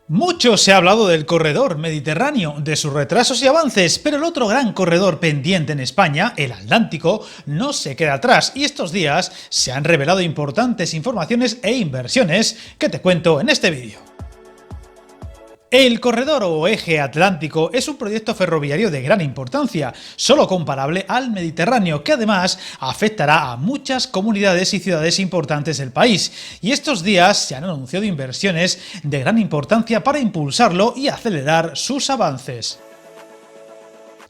Mucho se ha hablado del corredor mediterráneo, de sus retrasos y avances, pero el otro gran corredor pendiente en España, el Atlántico, no se queda atrás y estos días se han revelado importantes informaciones e inversiones que te cuento en este vídeo. El corredor o eje atlántico es un proyecto ferroviario de gran importancia, solo comparable al Mediterráneo, que además afectará a muchas comunidades y ciudades importantes del país. Y estos días se han anunciado inversiones de gran importancia para impulsarlo y acelerar sus avances.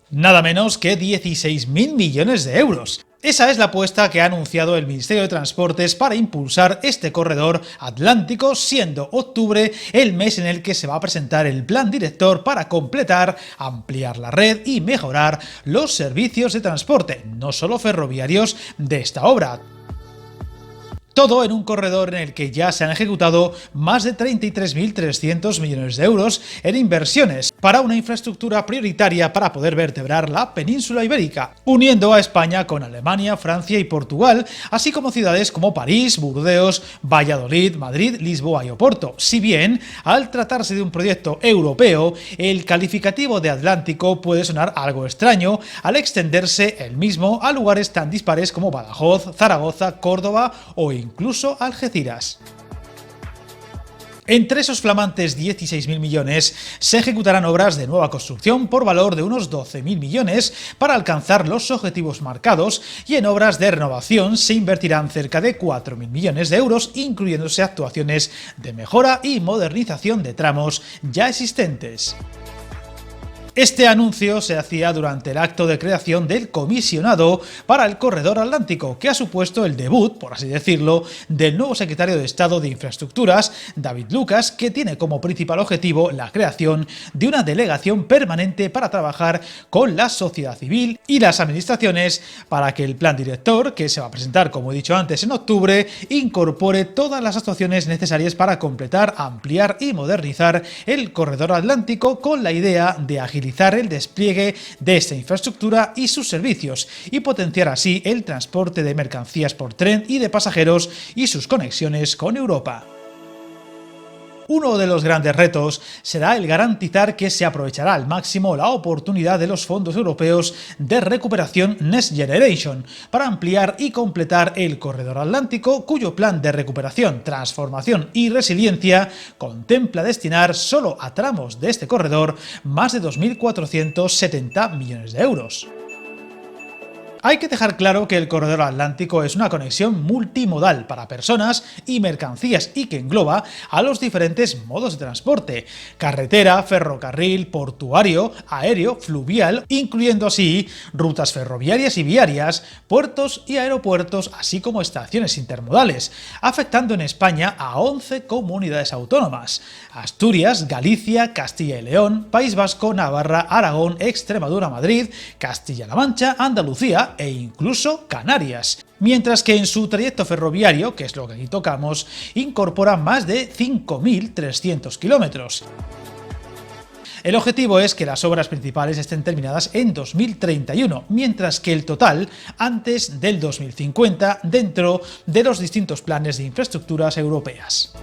Nada menos que 16.000 millones de euros. Esa es la apuesta que ha anunciado el Ministerio de Transportes para impulsar este corredor atlántico, siendo octubre el mes en el que se va a presentar el plan director para completar, ampliar la red y mejorar los servicios de transporte, no solo ferroviarios, de esta obra. Todo en un corredor en el que ya se han ejecutado más de 33.300 millones de euros en inversiones para una infraestructura prioritaria para poder vertebrar la península ibérica, uniendo a España con Alemania, Francia y Portugal, así como ciudades como París, Burdeos, Valladolid, Madrid, Lisboa y Oporto. Si bien, al tratarse de un proyecto europeo, el calificativo de Atlántico puede sonar algo extraño al extenderse el mismo a lugares tan dispares como Badajoz, Zaragoza, Córdoba o incluso Algeciras. Entre esos flamantes 16.000 millones se ejecutarán obras de nueva construcción por valor de unos 12.000 millones para alcanzar los objetivos marcados, y en obras de renovación se invertirán cerca de 4.000 millones de euros, incluyéndose actuaciones de mejora y modernización de tramos ya existentes. Este anuncio se hacía durante el acto de creación del comisionado para el corredor atlántico, que ha supuesto el debut, por así decirlo, del nuevo secretario de Estado de Infraestructuras, David Lucas, que tiene como principal objetivo la creación de una delegación permanente para trabajar con la sociedad civil y las administraciones para que el plan director, que se va a presentar, como he dicho antes, en octubre, incorpore todas las actuaciones necesarias para completar, ampliar y modernizar el corredor atlántico, con la idea de agilizar el despliegue de esta infraestructura y sus servicios y potenciar así el transporte de mercancías por tren y de pasajeros y sus conexiones con Europa. Uno de los grandes retos será el garantizar que se aprovechará al máximo la oportunidad de los fondos europeos de recuperación Next Generation para ampliar y completar el corredor atlántico, cuyo plan de recuperación, transformación y resiliencia contempla destinar solo a tramos de este corredor más de 2.470 millones de euros. Hay que dejar claro que el corredor atlántico es una conexión multimodal para personas y mercancías y que engloba a los diferentes modos de transporte: carretera, ferrocarril, portuario, aéreo, fluvial, incluyendo así rutas ferroviarias y viarias, puertos y aeropuertos, así como estaciones intermodales, afectando en España a 11 comunidades autónomas: Asturias, Galicia, Castilla y León, País Vasco, Navarra, Aragón, Extremadura, Madrid, Castilla-La Mancha, Andalucía e incluso Canarias, mientras que en su trayecto ferroviario, que es lo que aquí tocamos, incorpora más de 5.300 kilómetros. El objetivo es que las obras principales estén terminadas en 2031, mientras que el total antes del 2050, dentro de los distintos planes de infraestructuras europeas.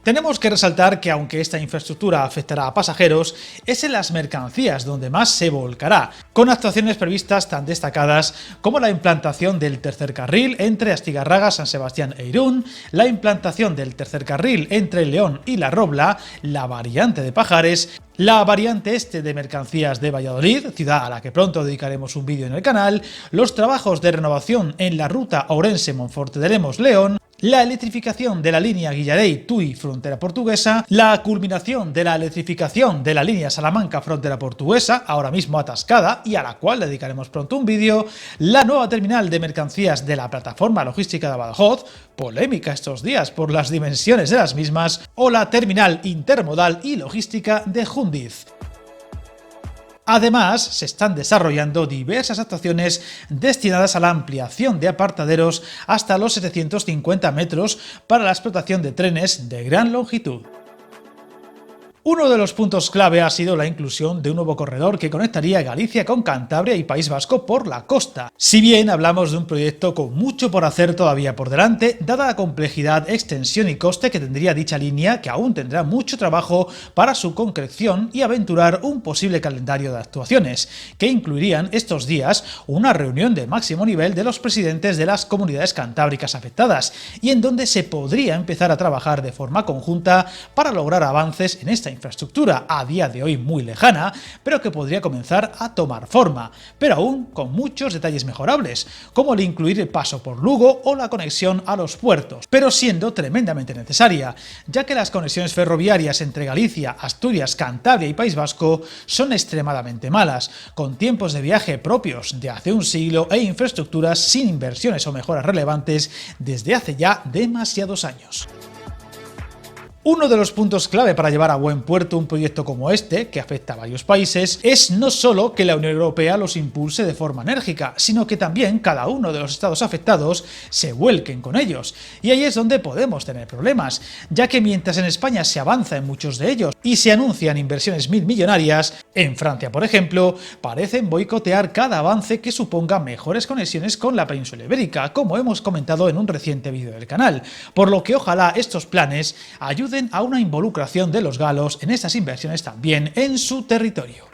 Tenemos que resaltar que aunque esta infraestructura afectará a pasajeros, es en las mercancías donde más se volcará, con actuaciones previstas tan destacadas como la implantación del tercer carril entre Astigarraga, San Sebastián e Irún, la implantación del tercer carril entre León y La Robla, la variante de Pajares, la variante este de mercancías de Valladolid, ciudad a la que pronto dedicaremos un vídeo en el canal, los trabajos de renovación en la ruta Ourense-Monforte de Lemos-León, la electrificación de la línea Guillarey-Tui frontera portuguesa, la culminación de la electrificación de la línea Salamanca frontera portuguesa, ahora mismo atascada y a la cual dedicaremos pronto un vídeo, la nueva terminal de mercancías de la plataforma logística de Badajoz, polémica estos días por las dimensiones de las mismas, o la terminal intermodal y logística de Jundiz. Además, se están desarrollando diversas actuaciones destinadas a la ampliación de apartaderos hasta los 750 metros para la explotación de trenes de gran longitud. Uno de los puntos clave ha sido la inclusión de un nuevo corredor que conectaría Galicia con Cantabria y País Vasco por la costa. Si bien hablamos de un proyecto con mucho por hacer todavía por delante, dada la complejidad, extensión y coste que tendría dicha línea, que aún tendrá mucho trabajo para su concreción y aventurar un posible calendario de actuaciones, que incluirían estos días una reunión de máximo nivel de los presidentes de las comunidades cantábricas afectadas, y en donde se podría empezar a trabajar de forma conjunta para lograr avances en esta infraestructura, a día de hoy muy lejana, pero que podría comenzar a tomar forma, pero aún con muchos detalles mejorables, como el incluir el paso por Lugo o la conexión a los puertos, pero siendo tremendamente necesaria, ya que las conexiones ferroviarias entre Galicia, Asturias, Cantabria y País Vasco son extremadamente malas, con tiempos de viaje propios de hace un siglo e infraestructuras sin inversiones o mejoras relevantes desde hace ya demasiados años. Uno de los puntos clave para llevar a buen puerto un proyecto como este, que afecta a varios países, es no solo que la Unión Europea los impulse de forma enérgica, sino que también cada uno de los estados afectados se vuelquen con ellos. Y ahí es donde podemos tener problemas, ya que mientras en España se avanza en muchos de ellos y se anuncian inversiones millonarias, en Francia, por ejemplo, parecen boicotear cada avance que suponga mejores conexiones con la península ibérica, como hemos comentado en un reciente vídeo del canal, por lo que ojalá estos planes ayuden a una involucración de los galos en estas inversiones también en su territorio.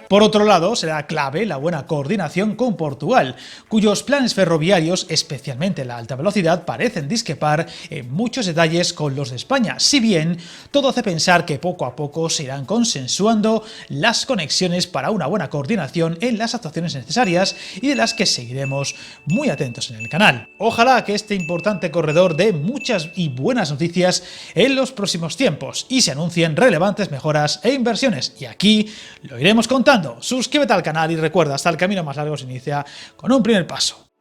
Por otro lado, será clave la buena coordinación con Portugal, cuyos planes ferroviarios, especialmente la alta velocidad, parecen discrepar en muchos detalles con los de España, si bien todo hace pensar que poco a poco se irán consensuando las conexiones para una buena coordinación en las actuaciones necesarias y de las que seguiremos muy atentos en el canal. Ojalá que este importante corredor dé muchas y buenas noticias en los próximos tiempos y se anuncien relevantes mejoras e inversiones, y aquí lo iremos contando. Suscríbete al canal y recuerda, hasta el camino más largo se inicia con un primer paso.